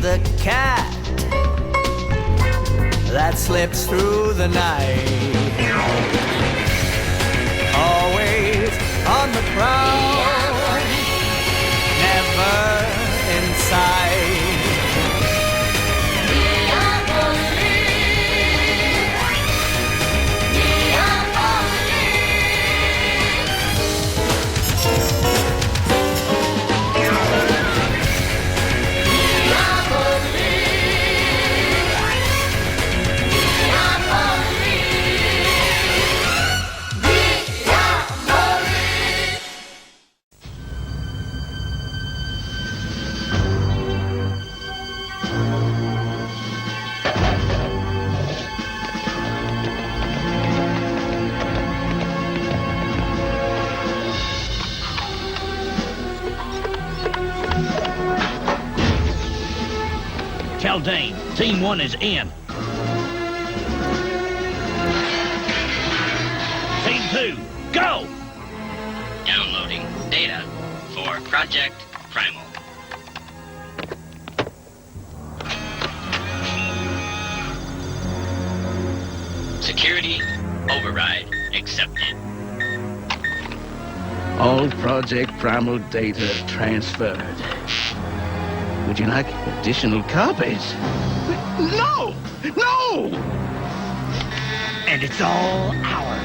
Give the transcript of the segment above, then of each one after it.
the cat that slips through the night. Always on the prowl, never in sight. Tell Dane, Team 1 is in. Team 2, go! Downloading data for Project Primal. Security override accepted. All Project Primal data transferred. Would you like additional copies? No! No! And it's all ours.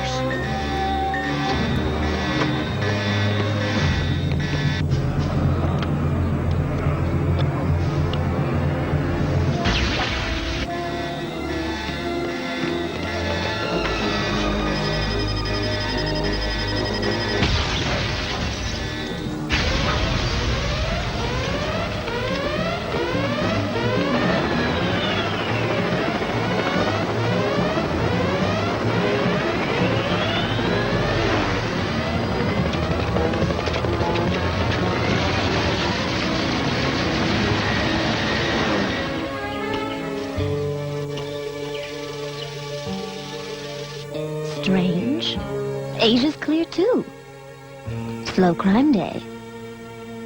Strange. Asia's clear, too. Slow crime day.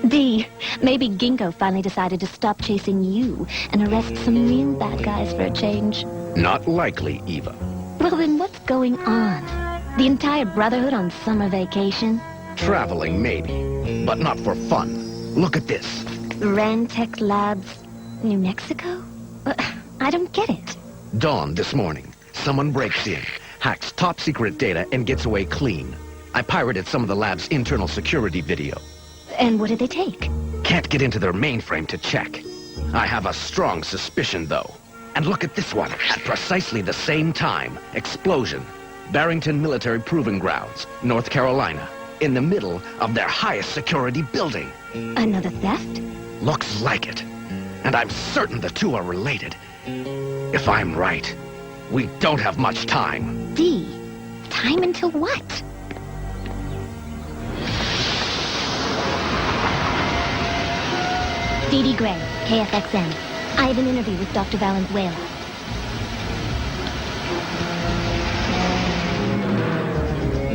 D, maybe Ginkgo finally decided to stop chasing you and arrest some real bad guys for a change. Not likely, Eva. Well, then what's going on? The entire Brotherhood on summer vacation? Traveling, maybe, but not for fun. Look at this. Rantech Labs, New Mexico? I don't get it. Dawn this morning. Someone breaks in, hacks top-secret data, and gets away clean. I pirated some of the lab's internal security video. And what did they take? Can't get into their mainframe to check. I have a strong suspicion, though. And look at this one. At precisely the same time, explosion. Barrington Military Proving Grounds, North Carolina. In the middle of their highest security building. Another theft? Looks like it. And I'm certain the two are related. If I'm right, we don't have much time. D, time until what? D.D. Gray, KFXN. I have an interview with Dr. Valenzuela.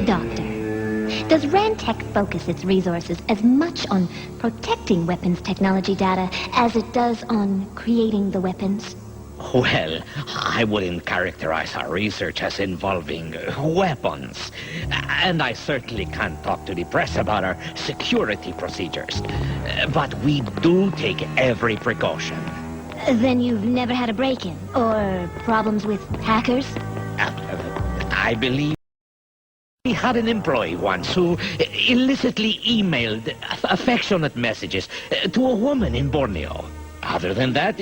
Doctor, does Rantech focus its resources as much on protecting weapons technology data as it does on creating the weapons? Well, I wouldn't characterize our research as involving weapons. And I certainly can't talk to the press about our security procedures. But we do take every precaution. Then you've never had a break-in or problems with hackers? I believe we had an employee once who illicitly emailed affectionate messages to a woman in Borneo. Other than that,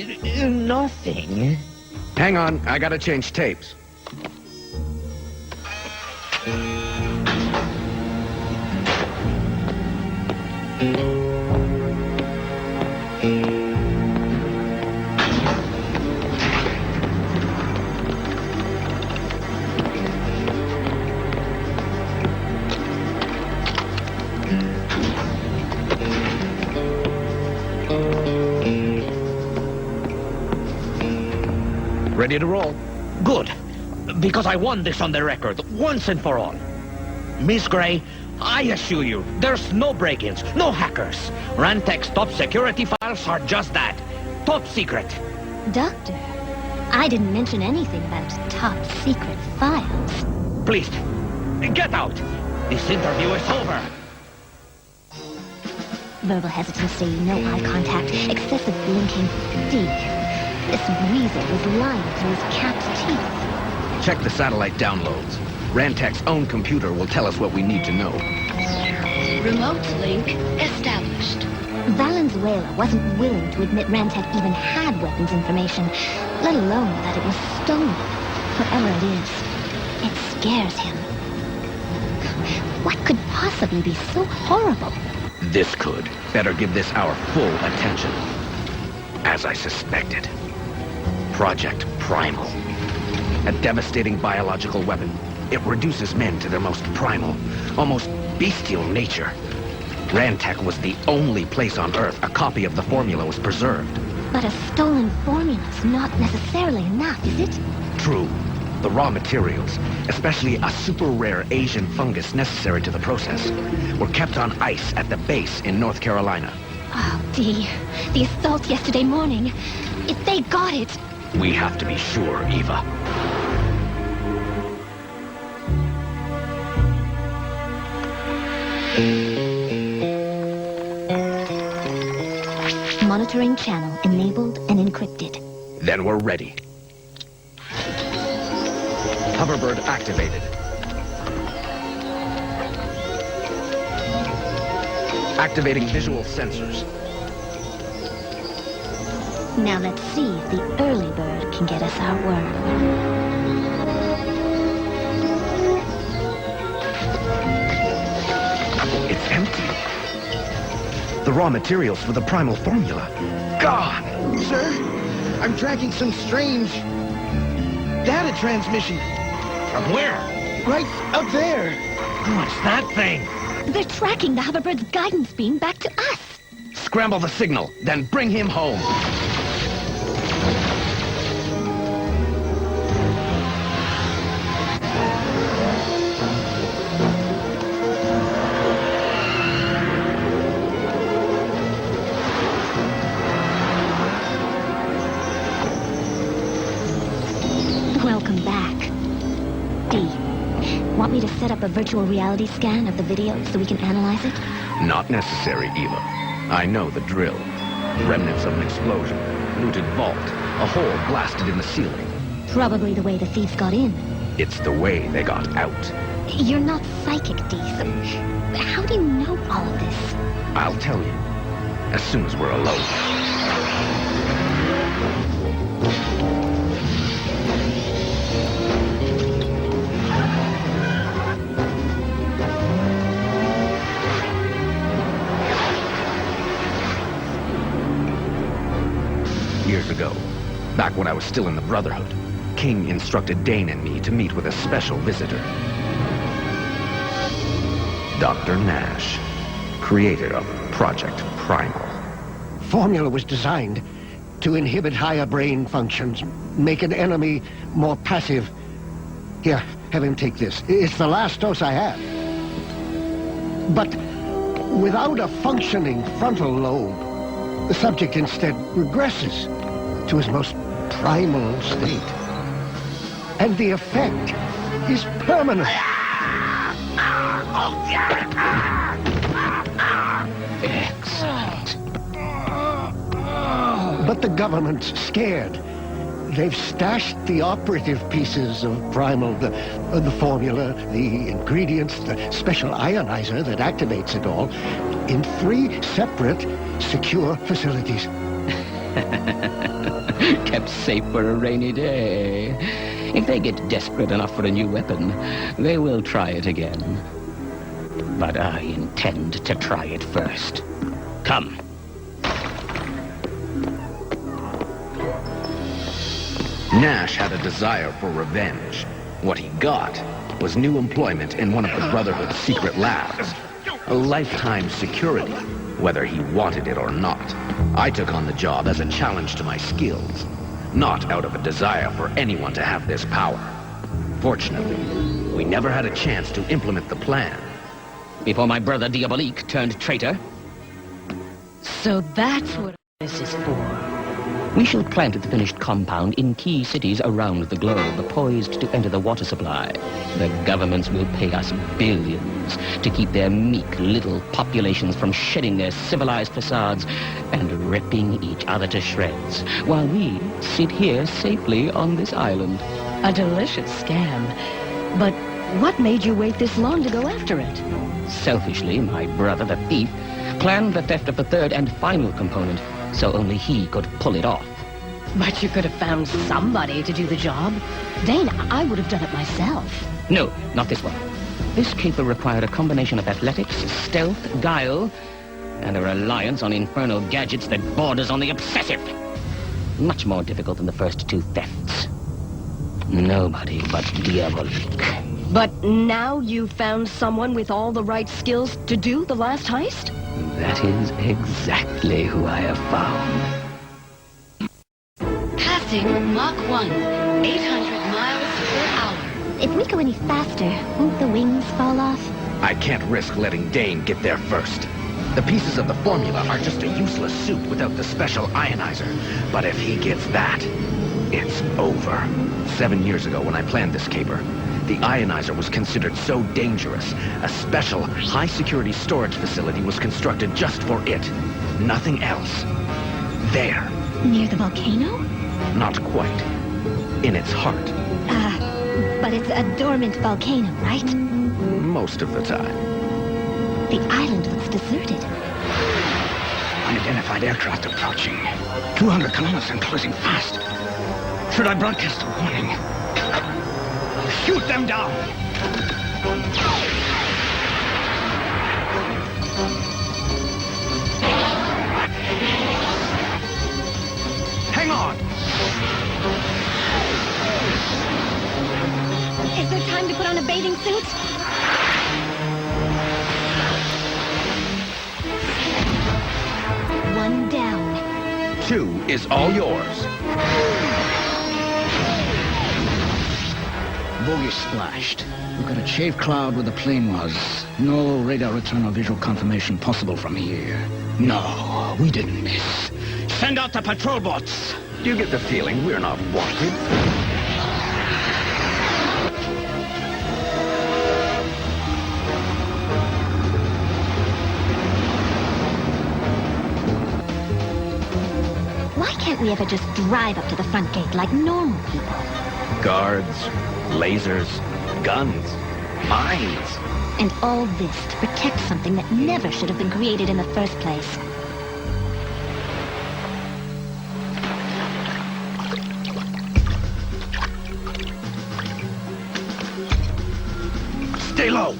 nothing. Hang on, I gotta change tapes. Ready to roll. Good, because I want this on the record, once and for all. Miss Gray, I assure you, there's no break-ins, no hackers. Rantech's top security files are just that. top secret. Doctor, I didn't mention anything about top secret files. Please, get out. This interview is over. Verbal hesitancy, no eye contact, excessive blinking. D. This weasel was lying through his capped teeth. Check the satellite downloads. Rantech's own computer will tell us what we need to know. Remote link established. Valenzuela wasn't willing to admit Rantech even had weapons information, let alone that it was stolen. Whatever it is, it scares him. What could possibly be so horrible? This could. Better give this our full attention. As I suspected. Project Primal. A devastating biological weapon. It reduces men to their most primal, almost bestial nature. Rantech was the only place on Earth a copy of the formula was preserved. But a stolen formula's not necessarily enough, is it? True. The raw materials, especially a super rare Asian fungus necessary to the process, were kept on ice at the base in North Carolina. Oh, Dee. The assault yesterday morning. If they got it... We have to be sure, Eva. Monitoring channel enabled and encrypted. Then we're ready. Hoverbird activated. Activating visual sensors. Now let's see if the early bird can get us our worm. It's empty. The raw materials for the primal formula. Gone! Sir, I'm tracking some strange data transmission. From where? Right up there. What's that thing? They're tracking the hoverbird's guidance beam back to us. Scramble the signal, then bring him home. Welcome back. D. Want me to set up a virtual reality scan of the video so we can analyze it? Not necessary, Eva. I know the drill. Remnants of an explosion, looted vault, a hole blasted in the ceiling. Probably the way the thieves got in. It's the way they got out. You're not psychic, D, so how do you know all of this? I'll tell you, as soon as we're alone. Years ago, back when I was still in the Brotherhood, King instructed Dane and me to meet with a special visitor. Dr. Nash, creator of Project Primal. Formula was designed to inhibit higher brain functions, make an enemy more passive. Here, have him take this. It's the last dose I have. But without a functioning frontal lobe, the subject instead regresses to his most primal state. And the effect is permanent. Excellent. But the government's scared. They've stashed the operative pieces of Primal, the formula, the ingredients, the special ionizer that activates it all, in 3 separate, secure facilities. Kept safe for a rainy day. If they get desperate enough for a new weapon, they will try it again. But I intend to try it first. Come. Nash had a desire for revenge. What he got was new employment in one of the Brotherhood's secret labs. A lifetime security, whether he wanted it or not. I took on the job as a challenge to my skills, not out of a desire for anyone to have this power. Fortunately, we never had a chance to implement the plan. Before my brother Diabolique turned traitor. So that's what this is for. We shall plant the finished compound in key cities around the globe, poised to enter the water supply. The governments will pay us billions to keep their meek little populations from shedding their civilized facades and ripping each other to shreds, while we sit here safely on this island. A delicious scam. But what made you wait this long to go after it? Selfishly, my brother, the thief, planned the theft of the third and final component, so only he could pull it off. But you could have found somebody to do the job. Dane, I would have done it myself. No, not this one. This caper required a combination of athletics, stealth, guile, and a reliance on infernal gadgets that borders on the obsessive. Much more difficult than the first two thefts. Nobody but Diabolique. But now you've found someone with all the right skills to do the last heist? That is exactly who I have found. Passing Mach 1, 800 miles per hour. If we go any faster, won't the wings fall off? I can't risk letting Dane get there first. The pieces of the formula are just a useless suit without the special ionizer. But if he gets that, it's over. 7 years ago, when I planned this caper, the ionizer was considered so dangerous, a special high-security storage facility was constructed just for it. Nothing else. There. Near the volcano? Not quite. In its heart. But it's a dormant volcano, right? Most of the time. The island looks deserted. Unidentified aircraft approaching. 200 kilometers and closing fast. Should I broadcast a warning? Shoot them down! Hang on! Is there time to put on a bathing suit? One down. 2 is all yours. Bogey splashed. We've got a chafed cloud where the plane was. No radar return or visual confirmation possible from here. No, we didn't miss. Send out the patrol boats. Do you get the feeling we're not wanted? Why can't we ever just drive up to the front gate like normal people? Guards, lasers, guns, mines. And all this to protect something that never should have been created in the first place. Stay low!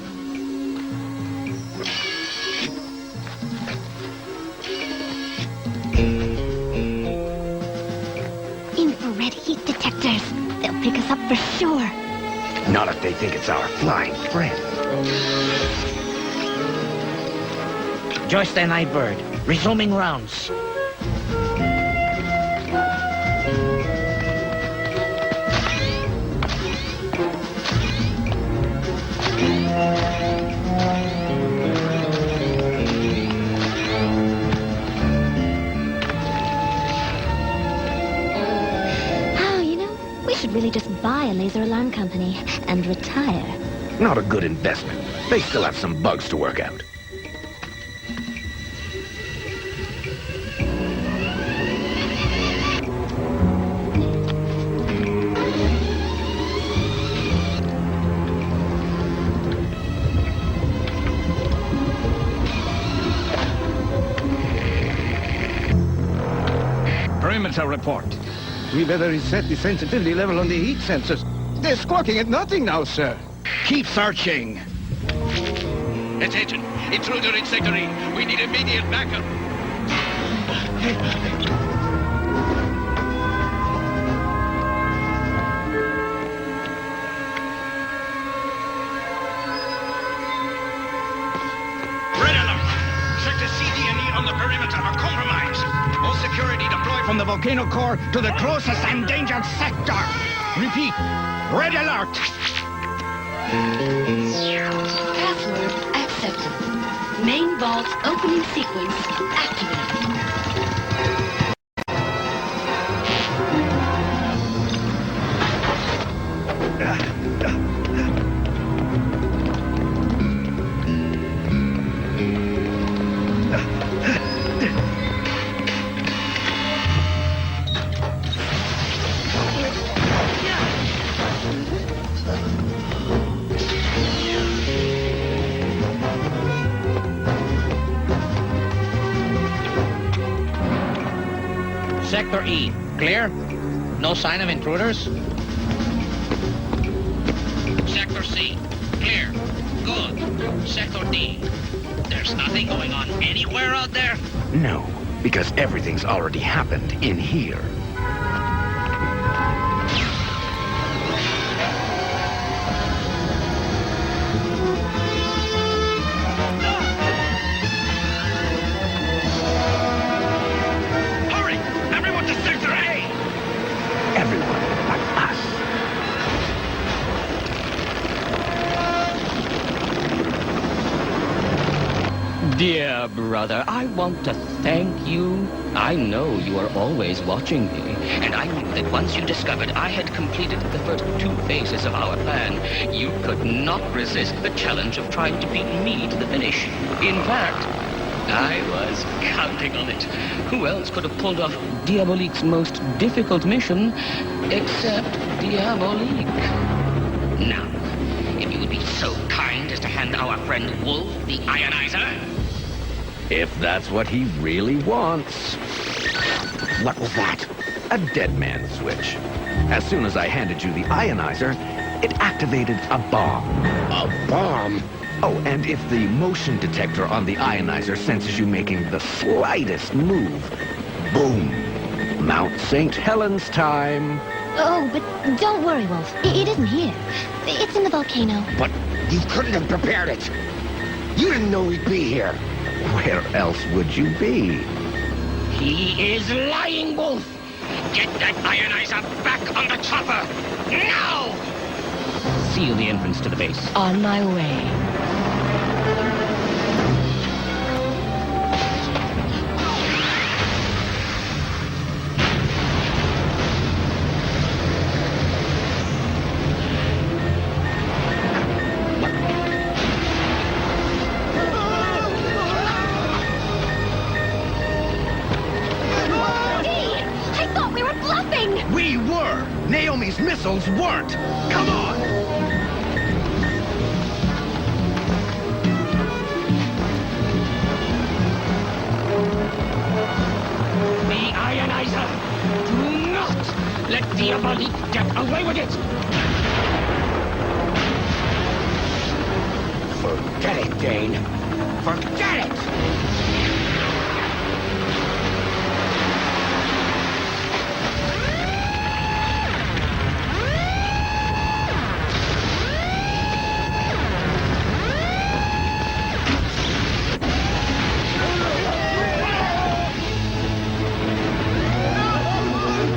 Infrared heat detectors. They'll pick us up for sure. Not if they think it's our flying friend. Joyce and Nightbird, resuming rounds. Really just buy a laser alarm company and retire. Not a good investment. They still have some bugs to work out. Perimeter report. We better reset the sensitivity level on the heat sensors. They're squawking at nothing now, sir. Keep searching. Attention. Intruder in Sector E. We need immediate backup. Red alert. Sector C, D, and E on the perimeter are compromised. All security deployed from the volcano core to the closest endangered sector. Repeat. Red alert. Password accepted. Main vault opening sequence activated. Sector E, clear? No sign of intruders? Sector C, clear. Good. Sector D, there's nothing going on anywhere out there? No, because everything's already happened in here. Hurry! Everyone to Sector A! Everyone but us. Dear brother, I want to thank you. I know you are always watching me, And I knew that once you discovered I had completed the first 2 phases of our plan, you could not resist the challenge of trying to beat me to the finish. In fact, I was counting on it. Who else could have pulled off Diabolique's most difficult mission except Diabolique? Now, if you would be so kind as to hand our friend Wolf the ionizer. If that's what he really wants. What was that? A dead man switch. As soon as I handed you the ionizer, it activated a bomb. A bomb? Oh, and if the motion detector on the ionizer senses you making the slightest move, boom. Mount St. Helens time. Oh, but don't worry, Wolf. It isn't here. It's in the volcano. But you couldn't have prepared it. You didn't know we'd be here. Where else would you be? He is lying, Wolf. Get that ionizer back on the chopper. Now! Seal the entrance to the base. On my way. I thought we were bluffing! We were! Naomi's missiles weren't! Come on! The ionizer! Do not let Diabolique get away with it! Forget it, Dane. Forget it!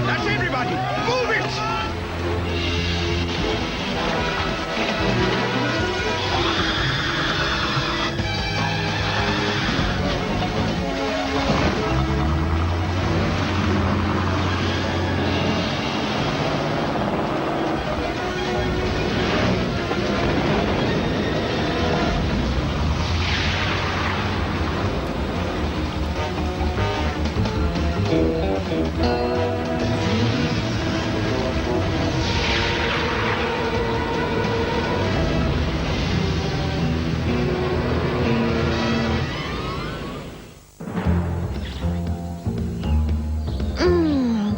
That's everybody! Move it!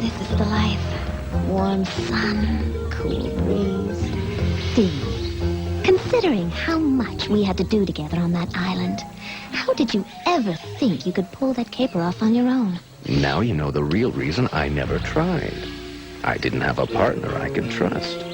This is the life. Warm sun, cool breeze. Dee, considering how much we had to do together on that island, how did you ever think you could pull that caper off on your own? Now you know the real reason I never tried. I didn't have a partner I could trust.